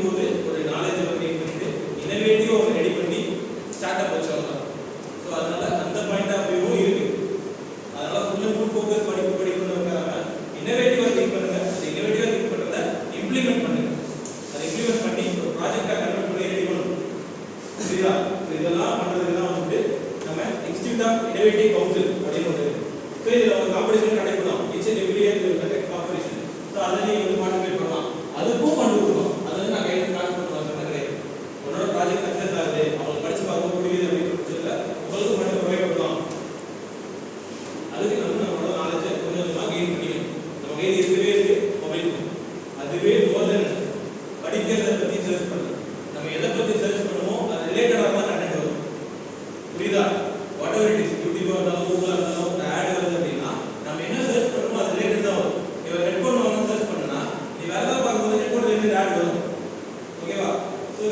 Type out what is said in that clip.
படிக்கும்போது ஒரு knowledge gain பண்ணிட்டு இன்னோவேட்டிவா ஒரு ரெடி பண்ணி ஸ்டார்ட் அப் வச்சவங்க. ஸோ அதனால அந்த பாயிண்ட் ஆஃப் வியூவும் இருக்கு. அதனால ஃபுல் அண்ட் ஃபுல் ஃபோக்கஸ் படிக்கணும்னுக்காக இன்னோவேட்டிவா திங்க் பண்ணுங்க. அந்த இன்னோவேட்டிவா திங்க் பண்றத இம்ப்ளிமெண்ட் பண்ணுங்க. அதை இம்ப்ளிமெண்ட் பண்ணி ஒரு ப்ராஜெக்டா கன்வெர்ட் பண்ணி ரெடி பண்ணணும். சரியா? இதெல்லாம் பண்றதுக்கு தான் வந்து நம்ம இன்ஸ்டிடியூட் ஆஃப் இன்னோவேட்டிவ் கவுன்சில் அப்படின்னு ஒன்று இருக்கு. ஸோ இதில் ஒரு காம்படிஷன் நடக்கலாம். Each and every year conduct competition. So அதை நீங்கள் வந்து பார்ட்டிசிபேட் பண்ணலாம். அதுக்கும் ஃபண்ட் கொடுக்கணும். அது வந்து நான் கையில் காசு பண்ணுவாங்க கிடையாது. உன்னோட ப்ராஜெக்ட் சக்ஸஸ் ஆகுது, அவங்க படிச்சு பார்க்க முடியுது அப்படின்னு பட்சத்தில் உங்களுக்கு ஃபண்ட் ப்ரொவைட் பண்ணலாம். அதுக்கு நம்மளோட நாலேஜை கொஞ்சம் கொஞ்சமாக கெயின் பண்ணிக்கணும். நம்ம கையில் இருக்கவே இருக்கு மொபைல் ஃபோன். அதுவே மோர் தென் படிக்கிறத பற்றி சர்ச் பண்ணணும். நம்ம எதை பற்றி சர்ச் பண்ணுமோ அது ரிலேட்டடாக தான் கண்டென்ட் வரும். புரியுதா? வாட் எவர் இட் இஸ், யூடியூபாக இருந்தாலும் கூகுளாக இருந்தாலும் ஆட் வருது அப்படின்னா நம்ம என்ன சர்ச் பண்ணுமோ அது ரிலேட்டட் தான் வரும். இப்போ ஹெட்ஃபோன் வாங்கணும்னு சர்ச் பண்ணனா நீ வேற ஏதாவது பார்க்கும்போது ஹெட்ஃபோன் ரிலேட்டட் ஆட் வரும். ஓகேவா? ஸோ